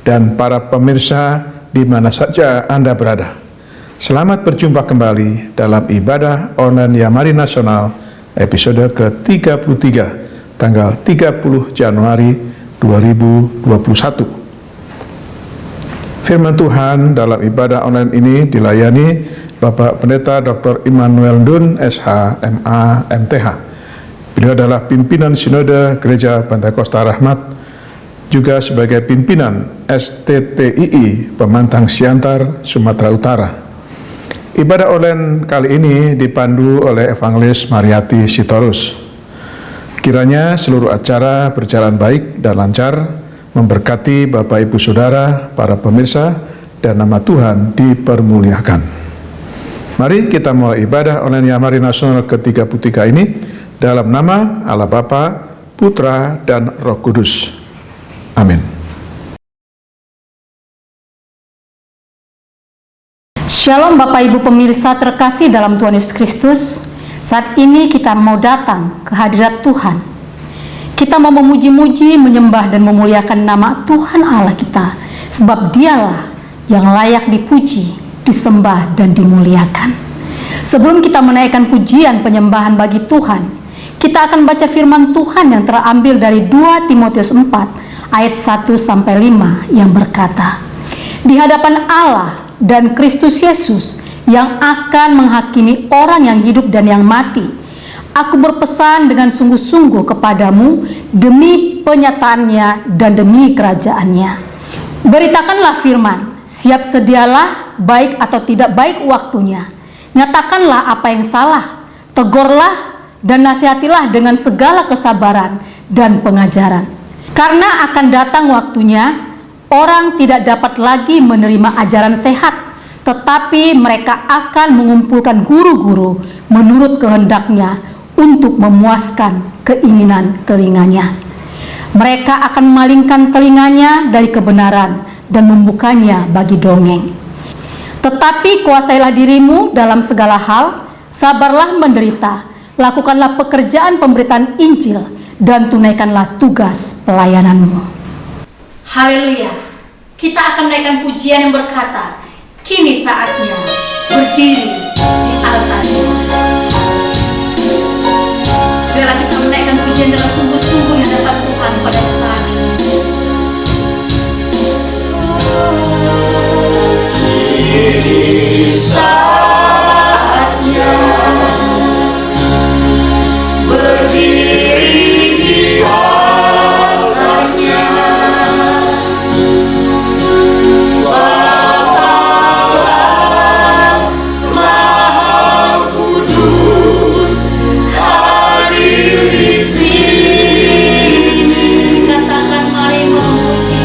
dan para pemirsa di mana saja Anda berada. Selamat berjumpa kembali dalam ibadah online Yamari Nasional episode ke-33 tanggal 30 Januari 2021. Firman Tuhan dalam ibadah online ini dilayani Bapak Pendeta Dr. Immanuel Dun, SH, MA, MTH. Beliau adalah pimpinan Sinode Gereja Pantai-Kosta Rahmat, juga sebagai pimpinan STTII Pemantang Siantar, Sumatera Utara. Ibadah online kali ini dipandu oleh Evangelis Mariati Sitorus. Kiranya seluruh acara berjalan baik dan lancar, memberkati Bapak Ibu Saudara, para pemirsa, dan nama Tuhan dipermuliakan. Mari kita mulai ibadah online Yamari Nasional ke-33 ini dalam nama Allah Bapa, Putra, dan Roh Kudus. Amin. Shalom Bapak Ibu pemirsa terkasih dalam Tuhan Yesus Kristus. Saat ini kita mau datang ke hadirat Tuhan. Kita mau memuji-muji, menyembah dan memuliakan nama Tuhan Allah kita, sebab Dialah yang layak dipuji, disembah dan dimuliakan. Sebelum kita menaikkan pujian penyembahan bagi Tuhan, kita akan baca firman Tuhan yang terambil dari 2 Timotius 4 ayat 1-5 yang berkata, di hadapan Allah dan Kristus Yesus yang akan menghakimi orang yang hidup dan yang mati, aku berpesan dengan sungguh-sungguh kepadamu demi penyataannya dan demi kerajaannya. Beritakanlah firman, siap sedialah, baik atau tidak baik waktunya. Nyatakanlah apa yang salah, tegurlah dan nasihatilah dengan segala kesabaran dan pengajaran. Karena akan datang waktunya, orang tidak dapat lagi menerima ajaran sehat, tetapi mereka akan mengumpulkan guru-guru menurut kehendaknya untuk memuaskan keinginan telinganya. Mereka akan memalingkan telinganya dari kebenaran dan membukanya bagi dongeng. Tetapi kuasailah dirimu dalam segala hal, sabarlah menderita, lakukanlah pekerjaan pemberitaan Injil, dan tunaikanlah tugas pelayananmu. Haleluya. Kita akan menaikkan pujian yang berkata, kini saatnya berdiri di altar. Biarlah kita menaikkan pujian dalam sungguh-sungguh di hadapan Tuhan pada saat ini. Kini saatnya berdiri di altarnya. Selamat Maha Kudus hadir di sini. Katakan mari memuji.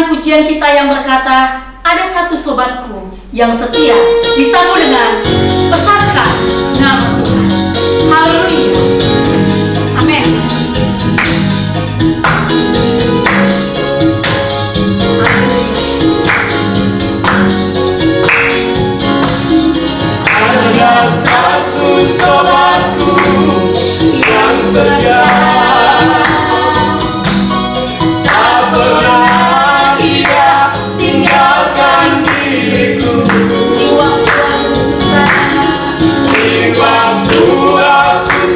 Pujian kita yang berkata, ada satu sobatku yang setia, disambung dengan besarkan nama Tuhan. Haleluya. Amin. Ada satu sobatku yang setia, tak pernah dia tinggalkan diriku. Di waktu aku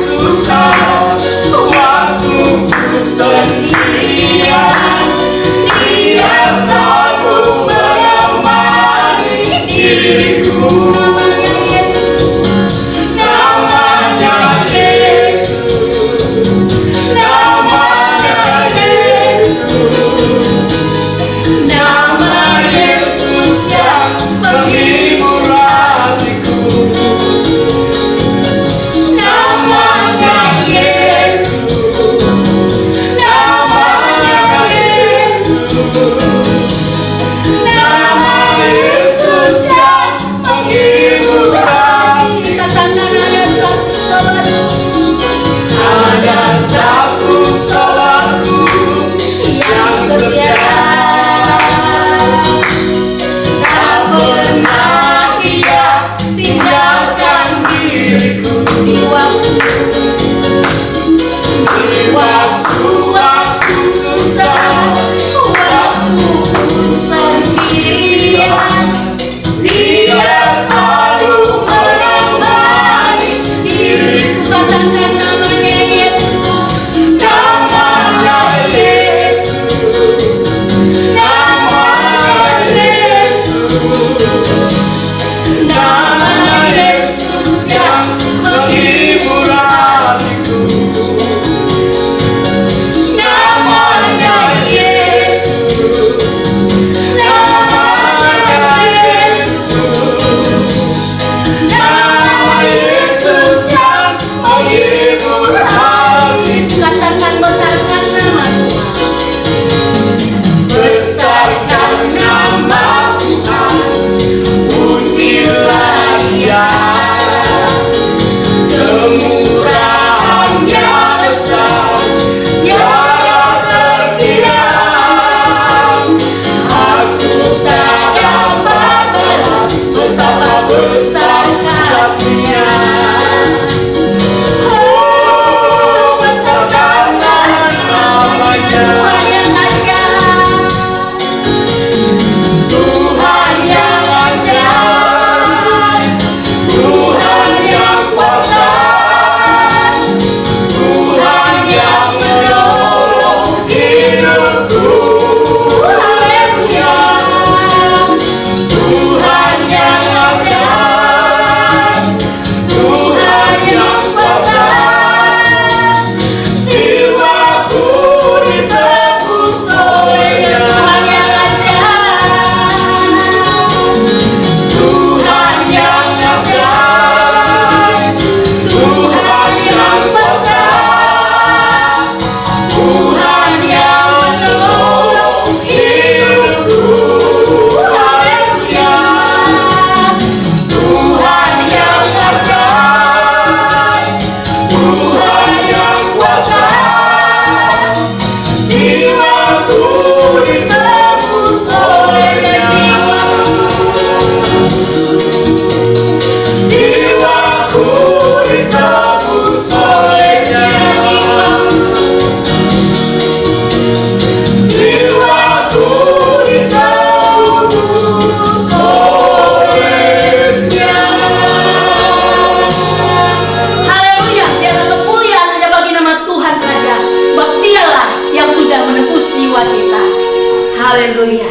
Haleluya.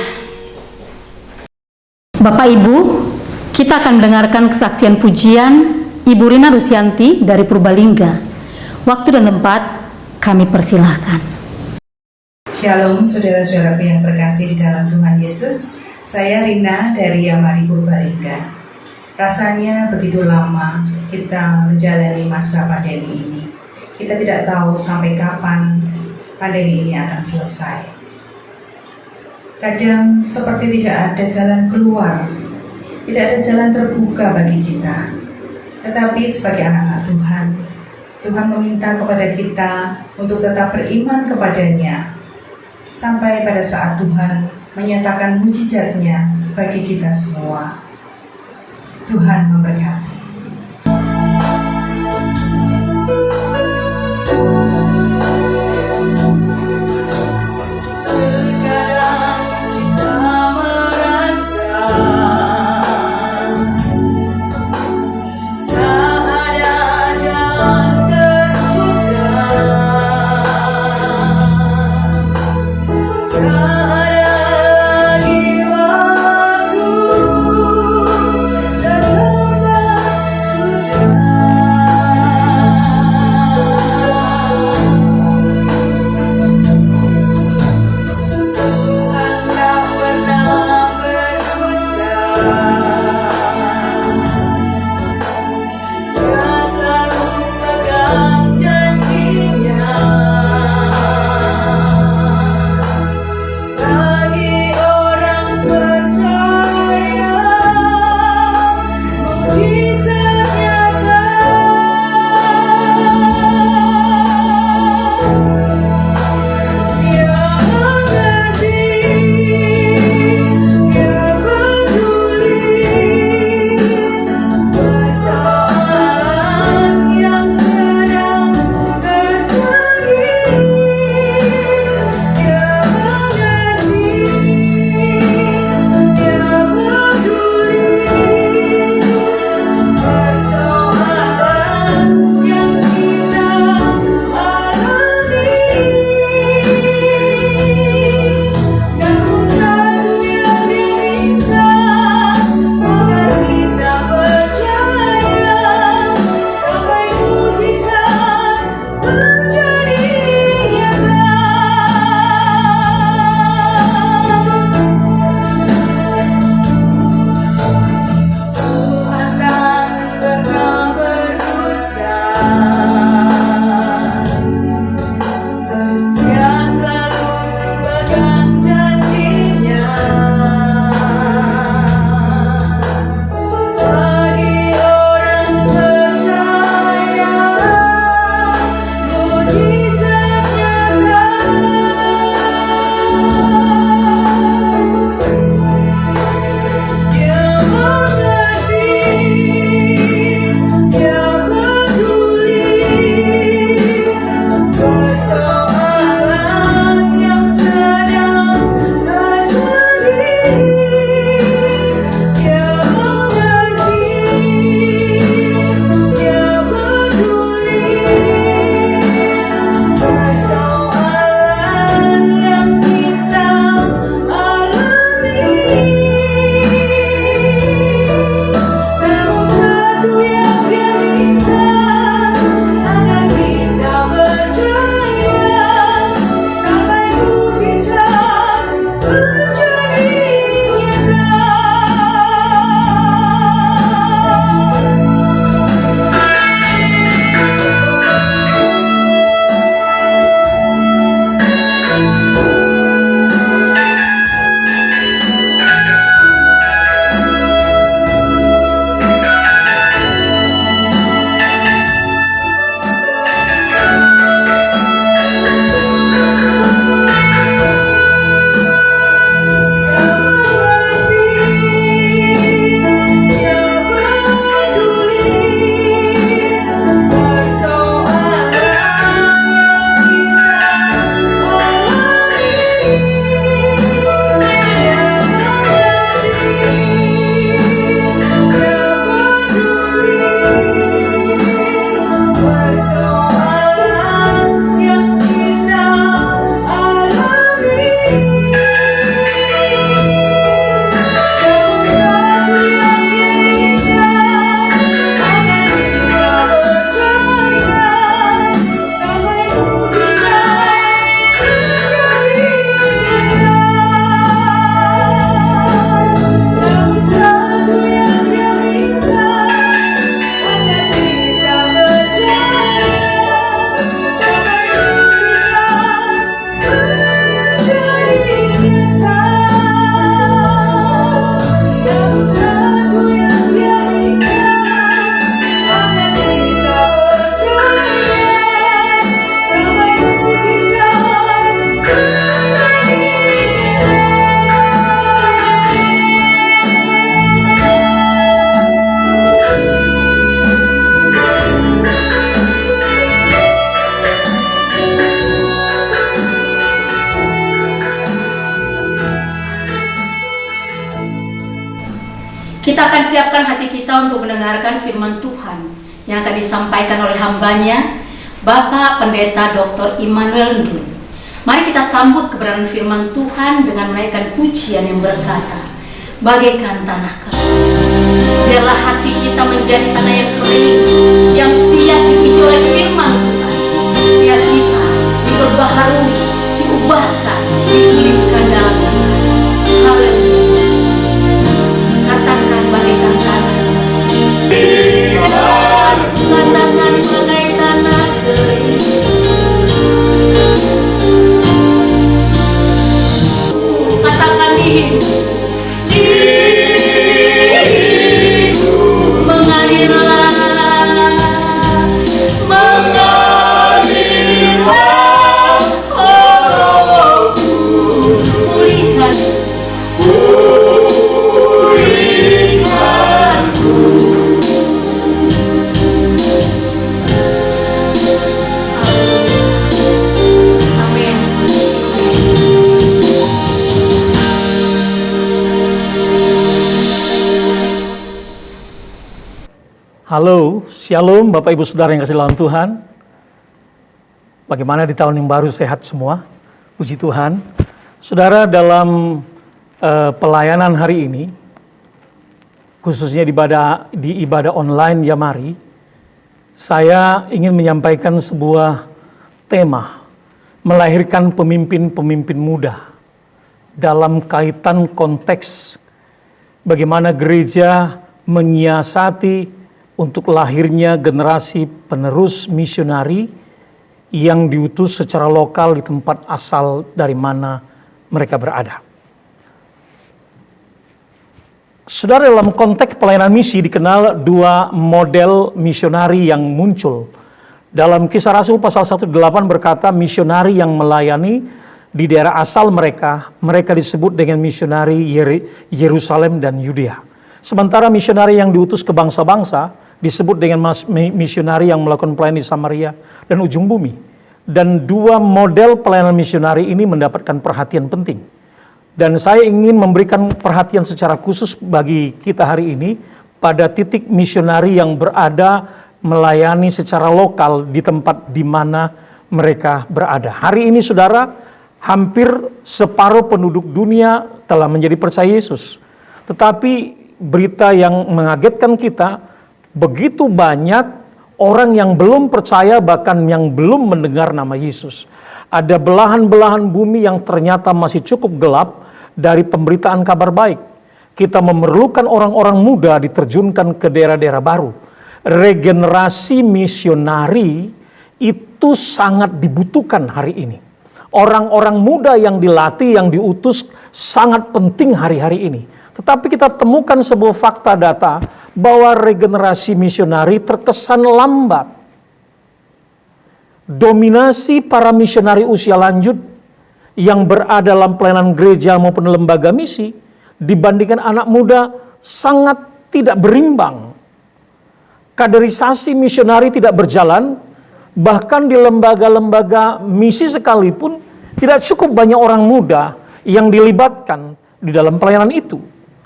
Bapak Ibu, kita akan mendengarkan kesaksian pujian Ibu Rina Rusianti dari Purbalingga. Waktu dan tempat kami persilahkan. Shalom saudara-saudaraku yang terkasih di dalam Tuhan Yesus. Saya Rina dari Amari Purbalingga. Rasanya begitu lama kita menjalani masa pandemi ini. Kita tidak tahu sampai kapan pandemi ini akan selesai. Kadang seperti tidak ada jalan keluar, tidak ada jalan terbuka bagi kita. Tetapi sebagai anak-anak Tuhan, Tuhan meminta kepada kita untuk tetap beriman kepadanya sampai pada saat Tuhan menyatakan mujizatnya bagi kita semua. Tuhan memberkati. Ada lagi waktu kita akan siapkan hati kita untuk mendengarkan firman Tuhan yang akan disampaikan oleh hambanya, Bapak Pendeta Dr. Immanuel Ndun. Mari kita sambut kebenaran firman Tuhan dengan menaikkan pujian yang berkata, bagaikan tanah kering. Biarlah hati kita menjadi tanah yang kering, yang siap diisi oleh firman Tuhan. Sehingga kita diperbaharui, diubahkan, dipulihkan dalam Tuhan. Haleluya. Katakan bagaikan tanah. Katakan bagai tanah kering. Katakan hidup. Mengalirlah, pulihkan, amin. Halo, Shalom Bapak Ibu Saudara yang kasih dalam Tuhan. Bagaimana di tahun yang baru, sehat semua? Puji Tuhan. Saudara, dalam pelayanan hari ini, khususnya di ibadah online Yamari, saya ingin menyampaikan sebuah tema, melahirkan pemimpin-pemimpin muda dalam kaitan konteks bagaimana gereja menyiasati untuk lahirnya generasi penerus misionari yang diutus secara lokal di tempat asal dari mana mereka berada. Saudara, dalam konteks pelayanan misi dikenal dua model misionari yang muncul. Dalam Kisah Rasul pasal 1:8 berkata misionari yang melayani di daerah asal mereka disebut dengan misionari Yerusalem dan Yudea. Sementara misionari yang diutus ke bangsa-bangsa disebut dengan misionari yang melakukan pelayanan di Samaria dan ujung bumi. Dan dua model pelayanan misionari ini mendapatkan perhatian penting. Dan saya ingin memberikan perhatian secara khusus bagi kita hari ini pada titik misionari yang berada melayani secara lokal di tempat di mana mereka berada. Hari ini saudara, hampir separuh penduduk dunia telah menjadi percaya Yesus. Tetapi berita yang mengagetkan kita, begitu banyak orang yang belum percaya, bahkan yang belum mendengar nama Yesus. Ada belahan-belahan bumi yang ternyata masih cukup gelap dari pemberitaan kabar baik. Kita memerlukan orang-orang muda diterjunkan ke daerah-daerah baru. Regenerasi misionari itu sangat dibutuhkan hari ini. Orang-orang muda yang dilatih, yang diutus sangat penting hari-hari ini. Tetapi kita temukan sebuah fakta data bahwa regenerasi misionari terkesan lambat. Dominasi para misionari usia lanjut yang berada dalam pelayanan gereja maupun lembaga misi dibandingkan anak muda sangat tidak berimbang. Kaderisasi misionari tidak berjalan, bahkan di lembaga-lembaga misi sekalipun tidak cukup banyak orang muda yang dilibatkan di dalam pelayanan itu.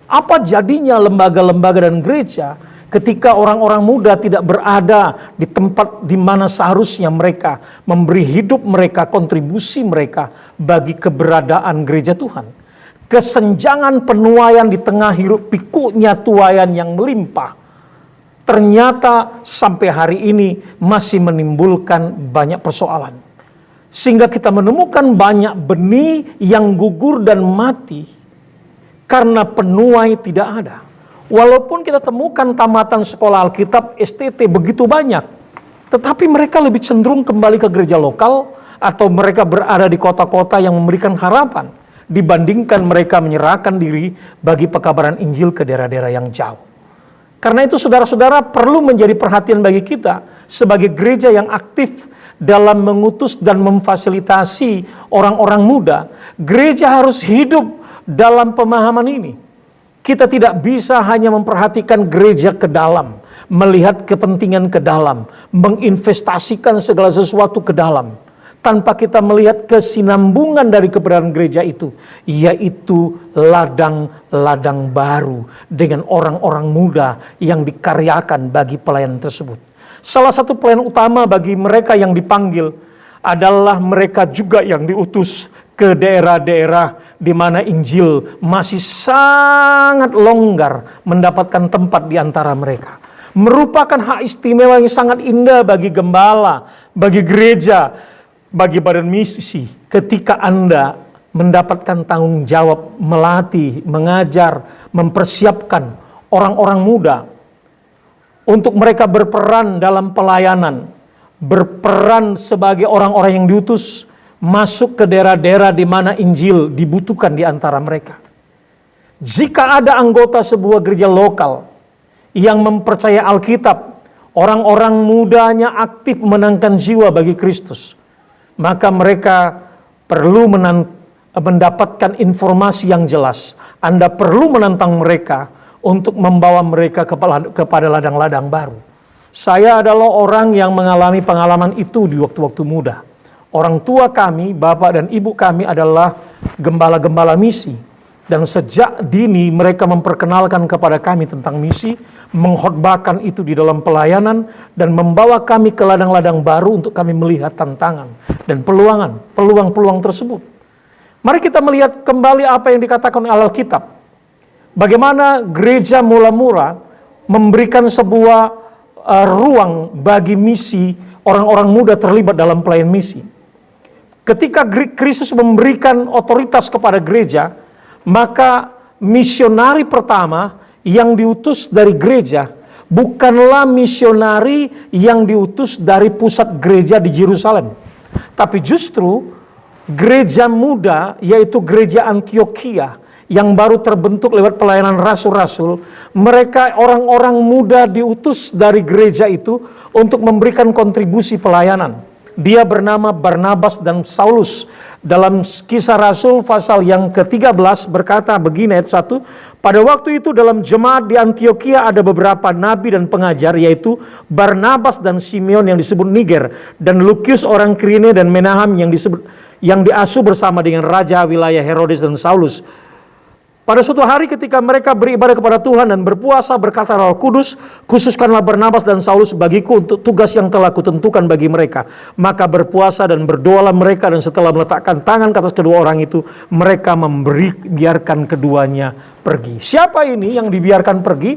Apa jadinya lembaga-lembaga dan gereja ketika orang-orang muda tidak berada di tempat di mana seharusnya mereka memberi hidup mereka, kontribusi mereka bagi keberadaan gereja Tuhan? Kesenjangan penuaian di tengah hiruk pikuknya tuaian yang melimpah ternyata sampai hari ini masih menimbulkan banyak persoalan. Sehingga kita menemukan banyak benih yang gugur dan mati karena penuai tidak ada. Walaupun kita temukan tamatan sekolah Alkitab STT begitu banyak, tetapi mereka lebih cenderung kembali ke gereja lokal atau mereka berada di kota-kota yang memberikan harapan dibandingkan mereka menyerahkan diri bagi pekabaran Injil ke daerah-daerah yang jauh. Karena itu saudara-saudara perlu menjadi perhatian bagi kita sebagai gereja yang aktif dalam mengutus dan memfasilitasi orang-orang muda. Gereja harus hidup dalam pemahaman ini. Kita tidak bisa hanya memperhatikan gereja ke dalam, melihat kepentingan ke dalam, menginvestasikan segala sesuatu ke dalam. tanpa kita melihat kesinambungan dari keberadaan gereja itu, yaitu ladang-ladang baru dengan orang-orang muda yang dikaryakan bagi pelayanan tersebut. Salah satu pelayan utama bagi mereka yang dipanggil adalah mereka juga yang diutus ke daerah-daerah di mana Injil masih sangat longgar mendapatkan tempat di antara mereka. Merupakan hak istimewa yang sangat indah bagi gembala, bagi gereja, bagi badan misi ketika Anda mendapatkan tanggung jawab melatih, mengajar, mempersiapkan orang-orang muda untuk mereka berperan dalam pelayanan, berperan sebagai orang-orang yang diutus masuk ke daerah-daerah di mana Injil dibutuhkan di antara mereka. Jika ada anggota sebuah gereja lokal yang mempercayai Alkitab, orang-orang mudanya aktif menangkan jiwa bagi Kristus, maka mereka perlu mendapatkan informasi yang jelas. Anda perlu menantang mereka untuk membawa mereka kepada ladang-ladang baru. Saya adalah orang yang mengalami pengalaman itu di waktu-waktu muda. Orang tua kami, bapak dan ibu kami adalah gembala-gembala misi. Dan sejak dini mereka memperkenalkan kepada kami tentang misi, mengkhotbahkan itu di dalam pelayanan, dan membawa kami ke ladang-ladang baru untuk kami melihat tantangan dan peluang-peluang tersebut. Mari kita melihat kembali apa yang dikatakan oleh Alkitab. Bagaimana gereja mula-mula memberikan sebuah ruang bagi misi, orang-orang muda terlibat dalam pelayanan misi. Ketika Kristus memberikan otoritas kepada gereja, maka misionari pertama yang diutus dari gereja bukanlah misionari yang diutus dari pusat gereja di Yerusalem, tapi justru gereja muda, yaitu gereja Antioquia yang baru terbentuk lewat pelayanan rasul-rasul. Mereka orang-orang muda diutus dari gereja itu untuk memberikan kontribusi pelayanan. Dia bernama Barnabas dan Saulus. Dalam Kisah Rasul pasal yang ke-13 berkata begini ayat 1, pada waktu itu dalam jemaat di Antioquia ada beberapa nabi dan pengajar, yaitu Barnabas dan Simeon yang disebut Niger, dan Lukius orang Kirene dan Menaham yang diasuh bersama dengan raja wilayah Herodes dan Saulus. Pada suatu hari ketika mereka beribadah kepada Tuhan dan berpuasa, berkata Roh Kudus, khususkanlah Barnabas dan Saulus bagiku untuk tugas yang telah kutentukan bagi mereka. Maka berpuasa dan berdoalah mereka, dan setelah meletakkan tangan ke atas kedua orang itu, mereka biarkan keduanya pergi. Siapa ini yang dibiarkan pergi?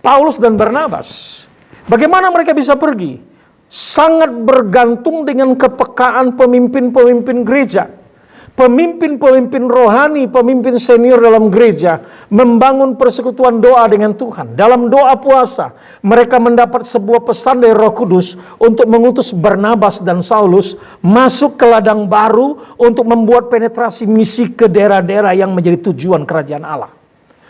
Paulus dan Barnabas. Bagaimana mereka bisa pergi? Sangat bergantung dengan kepekaan pemimpin-pemimpin gereja. Pemimpin-pemimpin rohani, pemimpin senior dalam gereja membangun persekutuan doa dengan Tuhan. Dalam doa puasa, mereka mendapat sebuah pesan dari Roh Kudus untuk mengutus Barnabas dan Saulus masuk ke ladang baru untuk membuat penetrasi misi ke daerah-daerah yang menjadi tujuan kerajaan Allah.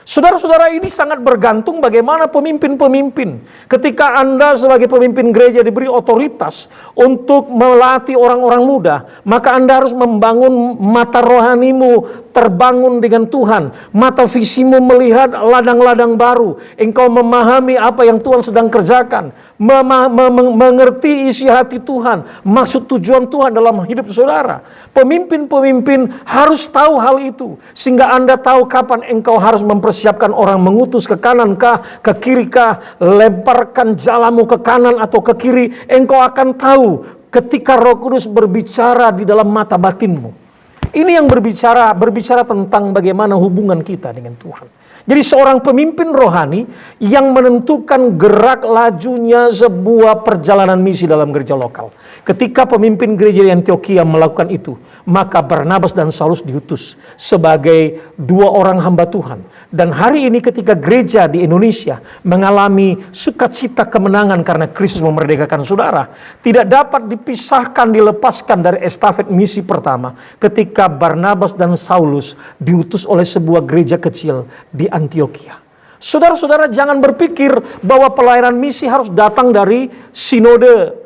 Saudara-saudara, ini sangat bergantung bagaimana pemimpin-pemimpin. Ketika Anda sebagai pemimpin gereja diberi otoritas untuk melatih orang-orang muda, maka Anda harus membangun mata rohanimu terbangun dengan Tuhan. Mata visimu melihat ladang-ladang baru. Engkau memahami apa yang Tuhan sedang kerjakan. Mengerti isi hati Tuhan, maksud tujuan Tuhan dalam hidup saudara. Pemimpin-pemimpin harus tahu hal itu, sehingga Anda tahu kapan engkau harus mempersiapkan orang mengutus ke kanan kah, ke kiri kah, lemparkan jalamu ke kanan atau ke kiri. Engkau akan tahu ketika Roh Kudus berbicara di dalam mata batinmu. Ini yang berbicara tentang bagaimana hubungan kita dengan Tuhan. Jadi seorang pemimpin rohani yang menentukan gerak lajunya sebuah perjalanan misi dalam gereja lokal. Ketika pemimpin gereja di Antioquia melakukan itu, maka Barnabas dan Saulus diutus sebagai dua orang hamba Tuhan. Dan hari ini ketika gereja di Indonesia mengalami sukacita kemenangan karena Kristus memerdekakan saudara, tidak dapat dipisahkan, dilepaskan dari estafet misi pertama ketika Barnabas dan Saulus diutus oleh sebuah gereja kecil di Antioquia. Saudara-saudara, jangan berpikir bahwa pelayanan misi harus datang dari sinode,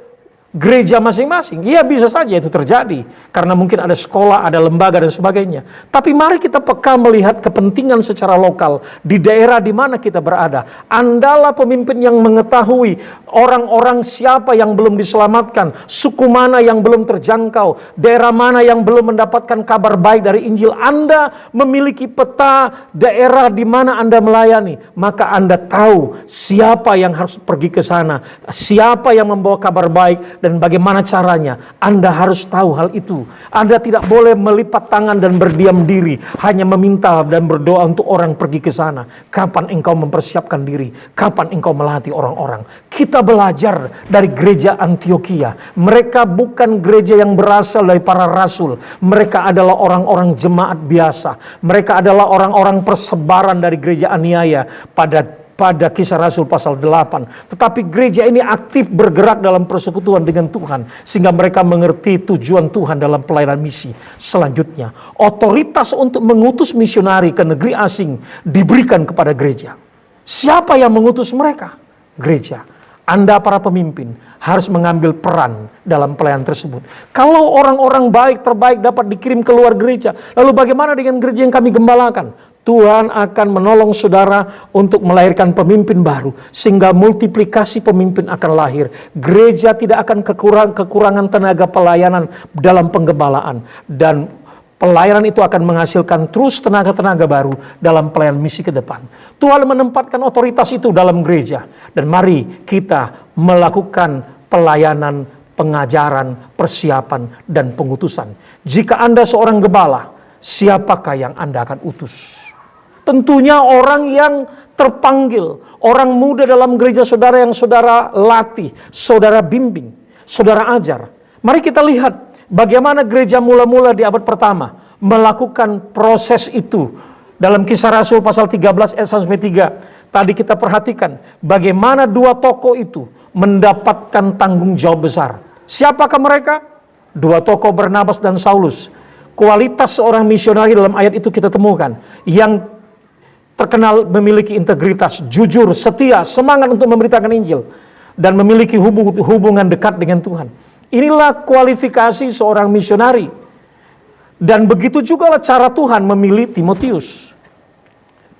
gereja masing-masing. Iya, bisa saja itu terjadi karena mungkin ada sekolah, ada lembaga dan sebagainya. Tapi mari kita peka melihat kepentingan secara lokal di daerah di mana kita berada. Andalah pemimpin yang mengetahui orang-orang siapa yang belum diselamatkan, suku mana yang belum terjangkau, daerah mana yang belum mendapatkan kabar baik dari Injil. Anda memiliki peta daerah di mana Anda melayani, maka Anda tahu siapa yang harus pergi ke sana, siapa yang membawa kabar baik, dan bagaimana caranya. Anda harus tahu hal itu. Anda tidak boleh melipat tangan dan berdiam diri, hanya meminta dan berdoa untuk orang pergi ke sana. Kapan engkau mempersiapkan diri? Kapan engkau melatih orang-orang? Kita belajar dari gereja Antioquia. Mereka bukan gereja yang berasal dari para rasul. Mereka adalah orang-orang jemaat biasa. Mereka adalah orang-orang persebaran dari gereja Aniaya pada Kisah Rasul pasal 8. Tetapi gereja ini aktif bergerak dalam persekutuan dengan Tuhan, sehingga mereka mengerti tujuan Tuhan dalam pelayanan misi. Selanjutnya, otoritas untuk mengutus misionari ke negeri asing diberikan kepada gereja. Siapa yang mengutus mereka? Gereja. Anda para pemimpin harus mengambil peran dalam pelayanan tersebut. Kalau orang-orang baik terbaik dapat dikirim keluar gereja, lalu bagaimana dengan gereja yang kami gembalakan? Tuhan akan menolong saudara untuk melahirkan pemimpin baru, sehingga multiplikasi pemimpin akan lahir. Gereja tidak akan kekurangan tenaga pelayanan dalam penggembalaan, dan pelayanan itu akan menghasilkan terus tenaga-tenaga baru dalam pelayanan misi ke depan. Tuhan menempatkan otoritas itu dalam gereja, dan mari kita melakukan pelayanan, pengajaran, persiapan, dan pengutusan. Jika Anda seorang gembala, siapakah yang Anda akan utus? Tentunya orang yang terpanggil, orang muda dalam gereja saudara yang saudara latih, saudara bimbing, saudara ajar. Mari kita lihat bagaimana gereja mula-mula di abad pertama melakukan proses itu. Dalam Kisah Rasul pasal 13 ayat 1-3, tadi kita perhatikan bagaimana dua tokoh itu mendapatkan tanggung jawab besar. Siapakah mereka? Dua tokoh, Barnabas dan Saulus. Kualitas seorang misionari dalam ayat itu kita temukan, yang terkenal memiliki integritas, jujur, setia, semangat untuk memberitakan Injil, dan memiliki hubungan dekat dengan Tuhan. Inilah kualifikasi seorang misionari. Dan begitu juga lah cara Tuhan memilih Timotius.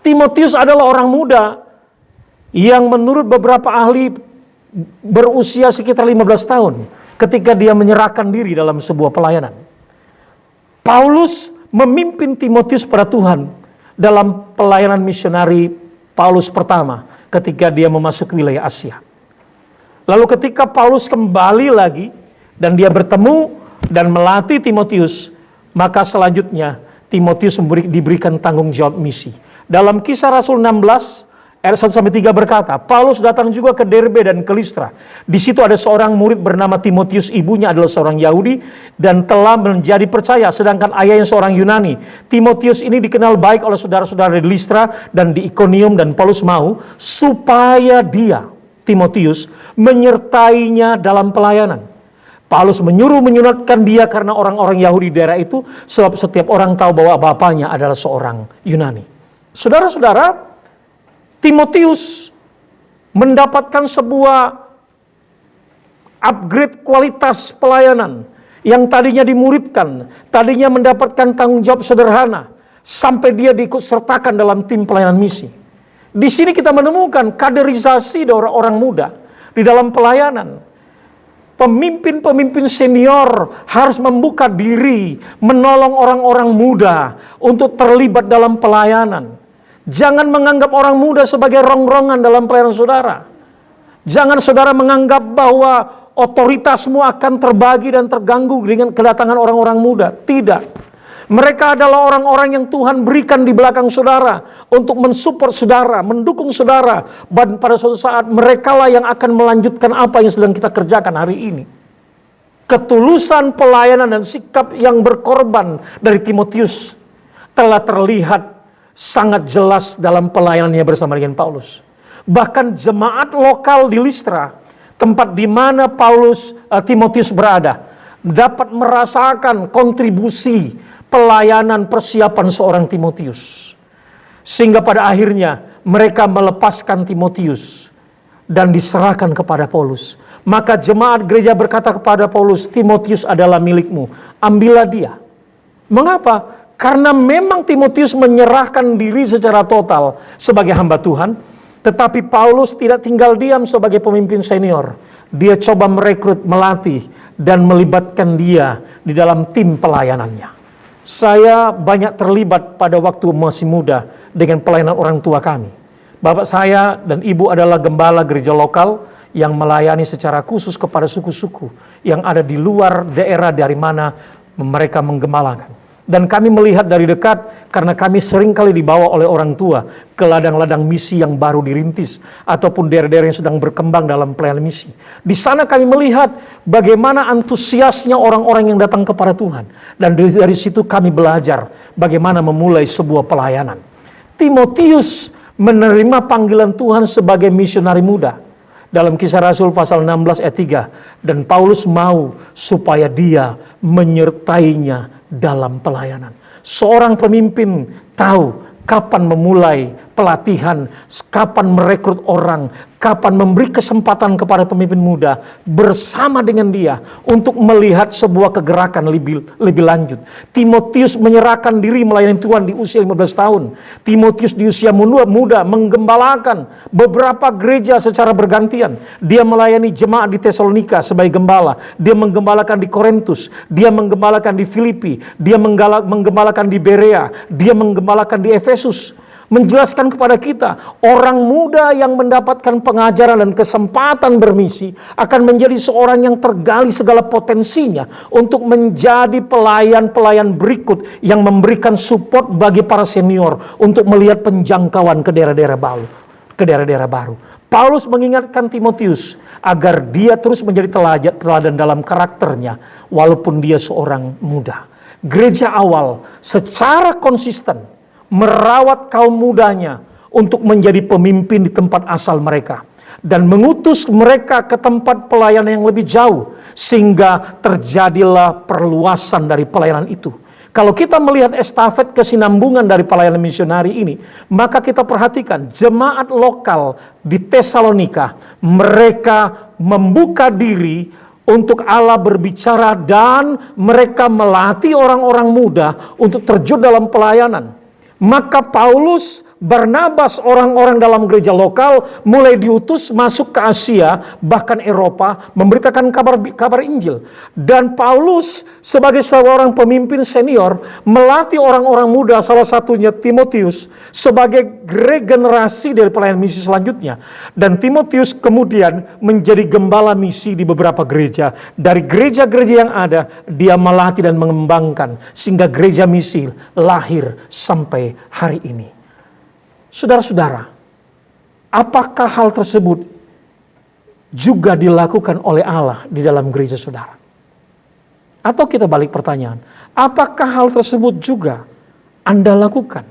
Timotius adalah orang muda yang menurut beberapa ahli berusia sekitar 15 tahun ketika dia menyerahkan diri dalam sebuah pelayanan. Paulus memimpin Timotius pada Tuhan dalam pelayanan misionari Paulus pertama ketika dia memasuki wilayah Asia. Lalu ketika Paulus kembali lagi dan dia bertemu dan melatih Timotius, maka selanjutnya Timotius diberikan tanggung jawab misi. Dalam Kisah Rasul 16 ayat 1-3 berkata, Paulus datang juga ke Derbe dan ke Listra. Di situ ada seorang murid bernama Timotius, ibunya adalah seorang Yahudi dan telah menjadi percaya, sedangkan ayahnya seorang Yunani. Timotius ini dikenal baik oleh saudara-saudara di Listra dan di Ikonium, dan Paulus mau supaya dia, Timotius, menyertainya dalam pelayanan. Paulus menyunatkan dia karena orang-orang Yahudi di daerah itu, sebab setiap orang tahu bahwa bapaknya adalah seorang Yunani. Saudara-saudara, Timotius mendapatkan sebuah upgrade kualitas pelayanan yang tadinya dimuridkan, tadinya mendapatkan tanggung jawab sederhana, sampai dia diikut sertakan dalam tim pelayanan misi. Di sini kita menemukan kaderisasi dari orang muda di dalam pelayanan. Pemimpin-pemimpin senior harus membuka diri, menolong orang-orang muda untuk terlibat dalam pelayanan. Jangan menganggap orang muda sebagai rongrongan dalam pelayanan saudara. Jangan saudara menganggap bahwa otoritasmu akan terbagi dan terganggu dengan kedatangan orang-orang muda. Tidak. Mereka adalah orang-orang yang Tuhan berikan di belakang saudara untuk mensupport saudara, mendukung saudara. Dan pada suatu saat merekalah yang akan melanjutkan apa yang sedang kita kerjakan hari ini. Ketulusan pelayanan dan sikap yang berkorban dari Timotius telah terlihat sangat jelas dalam pelayanannya bersama dengan Paulus. Bahkan jemaat lokal di Listra, tempat di mana Timotius berada, dapat merasakan kontribusi pelayanan persiapan seorang Timotius. Sehingga pada akhirnya mereka melepaskan Timotius dan diserahkan kepada Paulus. Maka jemaat gereja berkata kepada Paulus, Timotius adalah milikmu, ambillah dia. Mengapa? Karena memang Timotius menyerahkan diri secara total sebagai hamba Tuhan, tetapi Paulus tidak tinggal diam sebagai pemimpin senior. Dia coba merekrut, melatih, dan melibatkan dia di dalam tim pelayanannya. Saya banyak terlibat pada waktu masih muda dengan pelayanan orang tua kami. Bapak saya dan ibu adalah gembala gereja lokal yang melayani secara khusus kepada suku-suku yang ada di luar daerah dari mana mereka menggembalakan. Dan kami melihat dari dekat karena kami seringkali dibawa oleh orang tua ke ladang-ladang misi yang baru dirintis ataupun daerah-daerah yang sedang berkembang dalam pelayanan misi. Di sana kami melihat bagaimana antusiasnya orang-orang yang datang kepada Tuhan. Dan dari situ kami belajar bagaimana memulai sebuah pelayanan. Timotius menerima panggilan Tuhan sebagai misionari muda. Dalam Kisah Rasul pasal 16 ayat 3. Dan Paulus mau supaya dia menyertainya dalam pelayanan. Seorang pemimpin tahu kapan memulai pelatihan, kapan merekrut orang, kapan memberi kesempatan kepada pemimpin muda bersama dengan dia untuk melihat sebuah kegerakan lebih lanjut. Timotius menyerahkan diri melayani Tuhan di usia 15 tahun. Timotius di usia muda menggembalakan beberapa gereja secara bergantian. Dia melayani jemaat di Tesalonika sebagai gembala. Dia menggembalakan di Korintus. Dia menggembalakan di Filipi. Dia menggembalakan di Berea. Dia menggembalakan di Efesus. Menjelaskan kepada kita, orang muda yang mendapatkan pengajaran dan kesempatan bermisi akan menjadi seorang yang tergali segala potensinya untuk menjadi pelayan-pelayan berikut yang memberikan support bagi para senior untuk melihat penjangkauan ke daerah-daerah baru. Paulus mengingatkan Timotius agar dia terus menjadi teladan dalam karakternya walaupun dia seorang muda. Gereja awal secara konsisten merawat kaum mudanya untuk menjadi pemimpin di tempat asal mereka dan mengutus mereka ke tempat pelayanan yang lebih jauh sehingga terjadilah perluasan dari pelayanan itu. Kalau kita melihat estafet kesinambungan dari pelayanan misionari ini, maka kita perhatikan jemaat lokal di Tesalonika, mereka membuka diri untuk Allah berbicara dan mereka melatih orang-orang muda untuk terjun dalam pelayanan. Maka Paulus, Barnabas, orang-orang dalam gereja lokal mulai diutus masuk ke Asia, bahkan Eropa, memberitakan kabar Injil. Dan Paulus sebagai seorang pemimpin senior melatih orang-orang muda, salah satunya Timotius, sebagai regenerasi dari pelayanan misi selanjutnya. Dan Timotius kemudian menjadi gembala misi di beberapa gereja. Dari gereja-gereja yang ada, dia melatih dan mengembangkan sehingga gereja misi lahir sampai hari ini. Saudara-saudara, apakah hal tersebut juga dilakukan oleh Allah di dalam gereja saudara? Atau kita balik pertanyaan, apakah hal tersebut juga Anda lakukan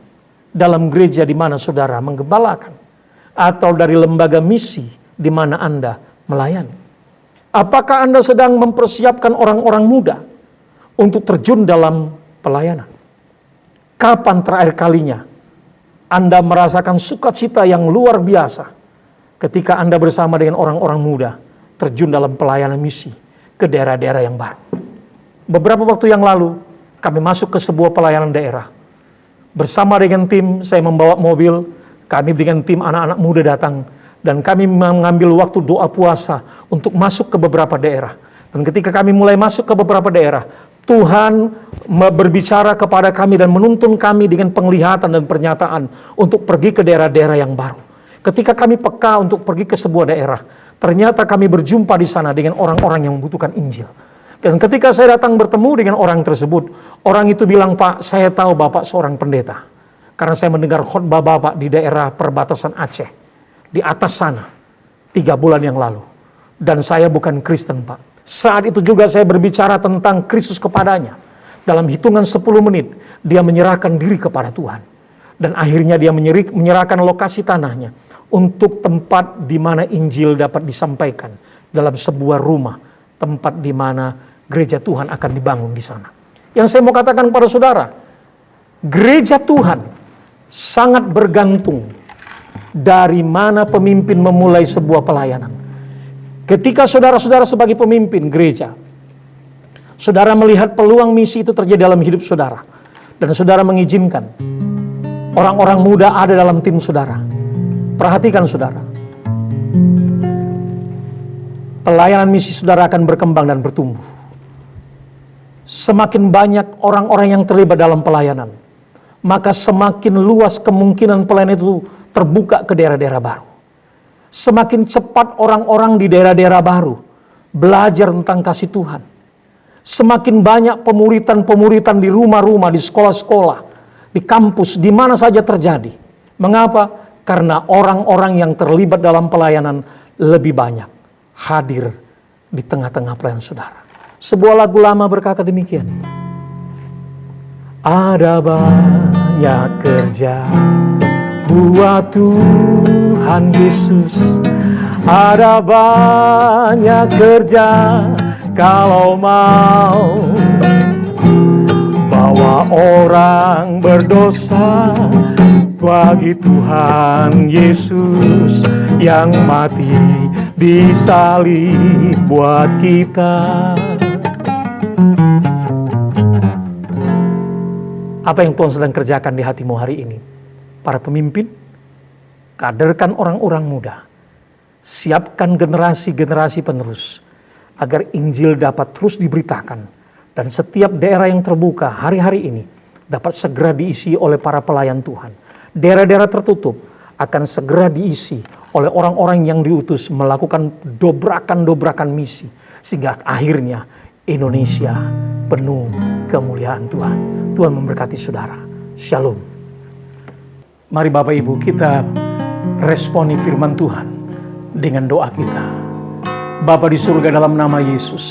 dalam gereja di mana saudara menggembalakan? Atau dari lembaga misi di mana Anda melayani? Apakah Anda sedang mempersiapkan orang-orang muda untuk terjun dalam pelayanan? Kapan terakhir kalinya Anda merasakan sukacita yang luar biasa ketika Anda bersama dengan orang-orang muda terjun dalam pelayanan misi ke daerah-daerah yang baru? Beberapa waktu yang lalu kami masuk ke sebuah pelayanan daerah. Bersama dengan tim, saya membawa mobil, kami dengan tim anak-anak muda datang dan kami mengambil waktu doa puasa untuk masuk ke beberapa daerah. Dan ketika kami mulai masuk ke beberapa daerah, Tuhan berbicara kepada kami dan menuntun kami dengan penglihatan dan pernyataan untuk pergi ke daerah-daerah yang baru. Ketika kami peka untuk pergi ke sebuah daerah, ternyata kami berjumpa di sana dengan orang-orang yang membutuhkan Injil. Dan ketika saya datang bertemu dengan orang tersebut, orang itu bilang, "Pak, saya tahu Bapak seorang pendeta. Karena saya mendengar khotbah Bapak di daerah perbatasan Aceh, di atas sana, 3 bulan yang lalu. Dan saya bukan Kristen, Pak. Saat itu juga saya berbicara tentang Kristus kepadanya. Dalam hitungan 10 menit, dia menyerahkan diri kepada Tuhan. Dan akhirnya dia menyerahkan lokasi tanahnya untuk tempat di mana Injil dapat disampaikan. Dalam sebuah rumah, tempat di mana gereja Tuhan akan dibangun di sana. Yang saya mau katakan pada saudara, gereja Tuhan sangat bergantung dari mana pemimpin memulai sebuah pelayanan. Ketika saudara-saudara sebagai pemimpin gereja, saudara melihat peluang misi itu terjadi dalam hidup saudara, dan saudara mengizinkan orang-orang muda ada dalam tim saudara. Perhatikan saudara, pelayanan misi saudara akan berkembang dan bertumbuh. Semakin banyak orang-orang yang terlibat dalam pelayanan, maka semakin luas kemungkinan pelayanan itu terbuka ke daerah-daerah baru. Semakin cepat orang-orang di daerah-daerah baru belajar tentang kasih Tuhan. Semakin banyak pemuritan-pemuritan di rumah-rumah, di sekolah-sekolah, di kampus, di mana saja terjadi. Mengapa? Karena orang-orang yang terlibat dalam pelayanan lebih banyak hadir di tengah-tengah pelayanan saudara. Sebuah lagu lama berkata demikian. Ada banyak kerja buat Tuhan Yesus, ada banyak kerja kalau mau bawa orang berdosa bagi Tuhan Yesus yang mati di salib buat kita. Apa yang Tuhan sedang kerjakan di hatimu hari ini? Para pemimpin, kaderkan orang-orang muda. Siapkan generasi-generasi penerus agar Injil dapat terus diberitakan dan setiap daerah yang terbuka hari-hari ini dapat segera diisi oleh para pelayan Tuhan. Daerah-daerah tertutup akan segera diisi oleh orang-orang yang diutus melakukan dobrakan-dobrakan misi sehingga akhirnya Indonesia penuh kemuliaan Tuhan. Tuhan memberkati saudara. Shalom. Mari Bapak Ibu kita responi firman Tuhan dengan doa kita. Bapa di surga, dalam nama Yesus,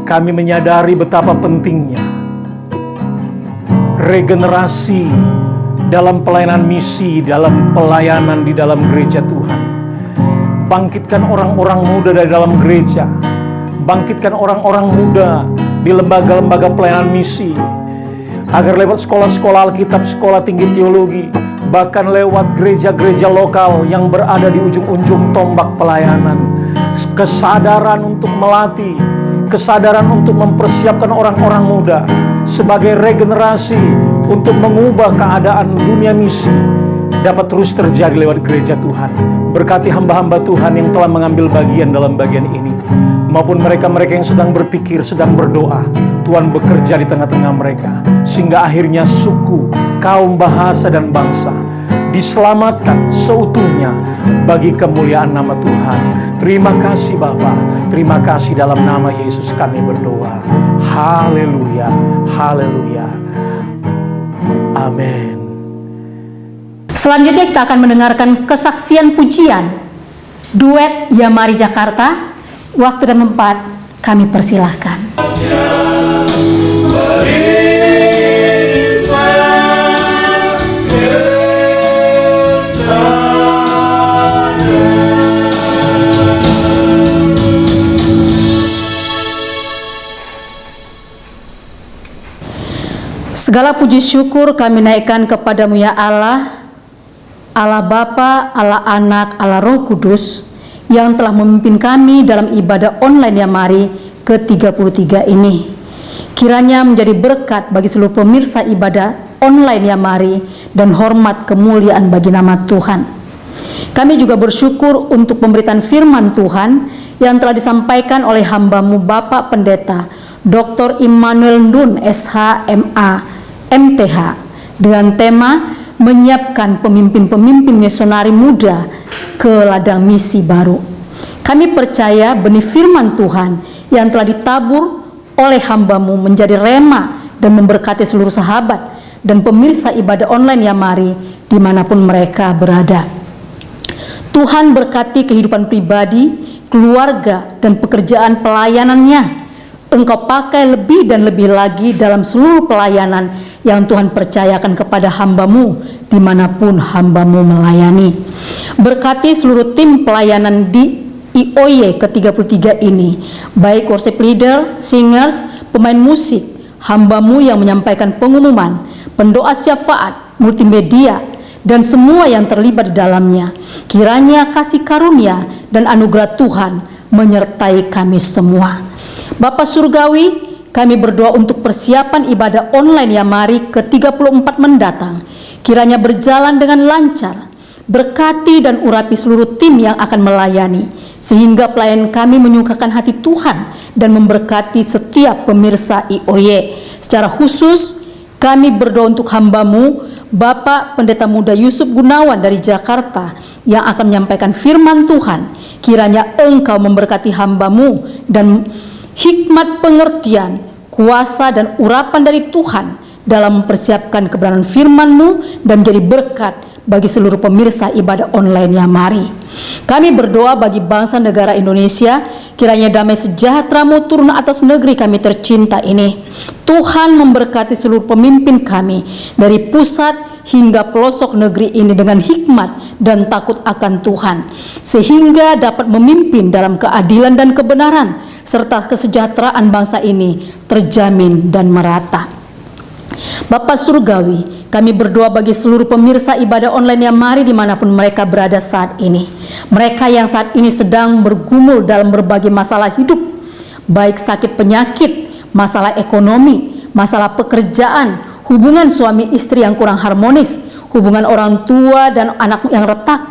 kami menyadari betapa pentingnya regenerasi dalam pelayanan misi, dalam pelayanan di dalam gereja Tuhan. Bangkitkan orang-orang muda dari dalam gereja. Bangkitkan orang-orang muda di lembaga-lembaga pelayanan misi, agar lewat sekolah-sekolah Alkitab, sekolah tinggi teologi, bahkan lewat gereja-gereja lokal yang berada di ujung-ujung tombak pelayanan, kesadaran untuk melatih, kesadaran untuk mempersiapkan orang-orang muda sebagai regenerasi untuk mengubah keadaan dunia misi dapat terus terjadi lewat gereja Tuhan. Berkati hamba-hamba Tuhan yang telah mengambil bagian dalam bagian ini, maupun mereka-mereka yang sedang berpikir, sedang berdoa. Tuhan bekerja di tengah-tengah mereka, sehingga akhirnya suku, kaum, bahasa, dan bangsa diselamatkan seutuhnya bagi kemuliaan nama Tuhan. Terima kasih Bapa, terima kasih, dalam nama Yesus kami berdoa. Haleluya, haleluya, amin. Selanjutnya kita akan mendengarkan kesaksian pujian duet Ya Mari Jakarta. Waktu dan tempat kami persilahkan. Segala puji syukur kami naikkan kepadamu ya Allah, Allah Bapa, Allah Anak, Allah Roh Kudus, yang telah memimpin kami dalam ibadah online Ya Mari ke-33 ini. Kiranya menjadi berkat bagi seluruh pemirsa ibadah online Ya Mari dan hormat kemuliaan bagi nama Tuhan. Kami juga bersyukur untuk pemberitaan firman Tuhan yang telah disampaikan oleh hamba-Mu Bapak Pendeta Dr. Immanuel Ndun SH MA MTH dengan tema menyiapkan pemimpin-pemimpin misionari muda ke ladang misi baru. Kami percaya benih firman Tuhan yang telah ditabur oleh hamba-Mu menjadi rema dan memberkati seluruh sahabat dan pemirsa ibadah online Ya Mari dimanapun mereka berada. Tuhan berkati kehidupan pribadi, keluarga, dan pekerjaan pelayanannya. Engkau pakai lebih dan lebih lagi dalam seluruh pelayanan yang Tuhan percayakan kepada hamba-Mu dimanapun hamba-Mu melayani. Berkati seluruh tim pelayanan di IOY ke-33 ini, baik worship leader, singers, pemain musik, hamba-Mu yang menyampaikan pengumuman, pendoa syafaat, multimedia, dan semua yang terlibat di dalamnya. Kiranya kasih karunia dan anugerah Tuhan menyertai kami semua. Bapa Surgawi, kami berdoa untuk persiapan ibadah online Yamari ke-34 mendatang. Kiranya berjalan dengan lancar. Berkati dan urapi seluruh tim yang akan melayani, sehingga pelayan kami menyukakan hati Tuhan dan memberkati setiap pemirsa IOY. Secara khusus, kami berdoa untuk hamba-Mu, Bapak Pendeta Muda Yusuf Gunawan dari Jakarta, yang akan menyampaikan firman Tuhan. Kiranya Engkau memberkati hamba-Mu dan hikmat pengertian, kuasa dan urapan dari Tuhan dalam mempersiapkan kebenaran firman-Mu dan menjadi berkat bagi seluruh pemirsa ibadah online Yamari. Kami berdoa bagi bangsa negara Indonesia, kiranya damai sejahtera-Mu turun atas negeri kami tercinta ini. Tuhan memberkati seluruh pemimpin kami dari pusat hingga pelosok negeri ini dengan hikmat dan takut akan Tuhan, sehingga dapat memimpin dalam keadilan dan kebenaran, serta kesejahteraan bangsa ini terjamin dan merata. Bapa Surgawi, kami berdoa bagi seluruh pemirsa ibadah online Yamari dimanapun mereka berada saat ini. Mereka yang saat ini sedang bergumul dalam berbagai masalah hidup, baik sakit penyakit, masalah ekonomi, masalah pekerjaan, hubungan suami istri yang kurang harmonis, hubungan orang tua dan anak yang retak,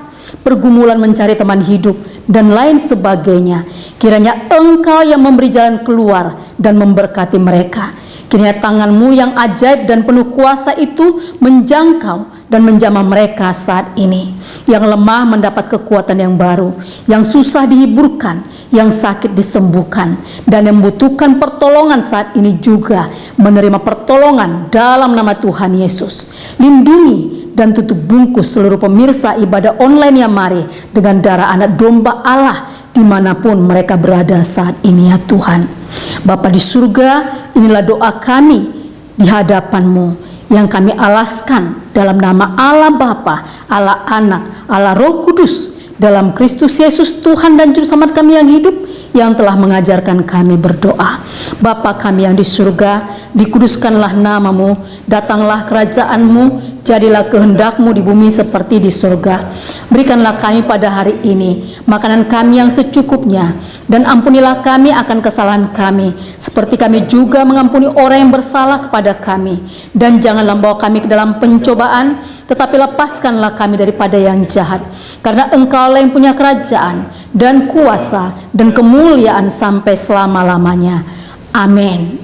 pergumulan mencari teman hidup, dan lain sebagainya. Kiranya Engkau yang memberi jalan keluar dan memberkati mereka. Kiranya tangan-Mu yang ajaib dan penuh kuasa itu menjangkau dan menjamah mereka saat ini. Yang lemah mendapat kekuatan yang baru, yang susah dihiburkan, yang sakit disembuhkan, dan yang membutuhkan pertolongan saat ini juga menerima pertolongan dalam nama Tuhan Yesus. Lindungi dan tutup bungkus seluruh pemirsa ibadah online Yamari dengan darah anak domba Allah dimanapun mereka berada saat ini ya Tuhan. Bapa di surga, inilah doa kami di hadapan-Mu yang kami alaskan dalam nama Allah Bapa, Allah Anak, Allah Roh Kudus, dalam Kristus Yesus Tuhan dan Juru Selamat kami yang hidup, yang telah mengajarkan kami berdoa. Bapa kami yang di surga, dikuduskanlah nama-Mu, datanglah kerajaan-Mu, jadilah kehendak-Mu di bumi seperti di surga. Berikanlah kami pada hari ini makanan kami yang secukupnya, dan ampunilah kami akan kesalahan kami, seperti kami juga mengampuni orang yang bersalah kepada kami. Dan janganlah bawa kami ke dalam pencobaan, tetapi lepaskanlah kami daripada yang jahat. Karena Engkau-lah yang punya kerajaan dan kuasa dan kemuliaan sampai selama-lamanya. Amin.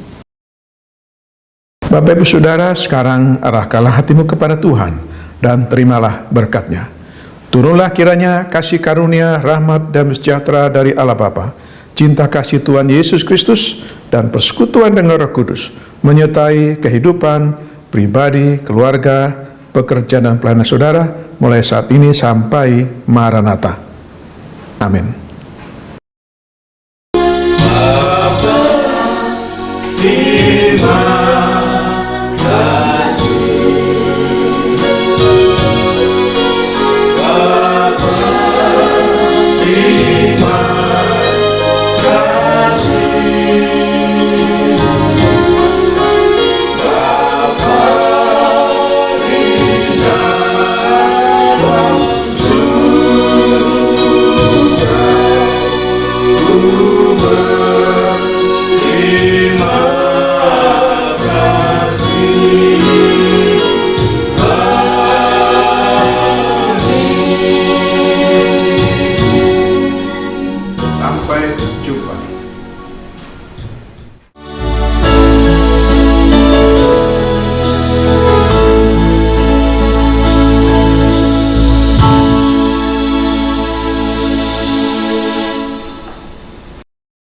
Bapak Ibu Saudara, sekarang arahkanlah hatimu kepada Tuhan dan terimalah berkat-Nya. Turunlah kiranya kasih karunia, rahmat dan sejahtera dari Allah Bapa, cinta kasih Tuhan Yesus Kristus dan persekutuan dengan Roh Kudus menyertai kehidupan pribadi, keluarga, pekerjaan dan pelayanan saudara mulai saat ini sampai Maranatha. Amin. Terima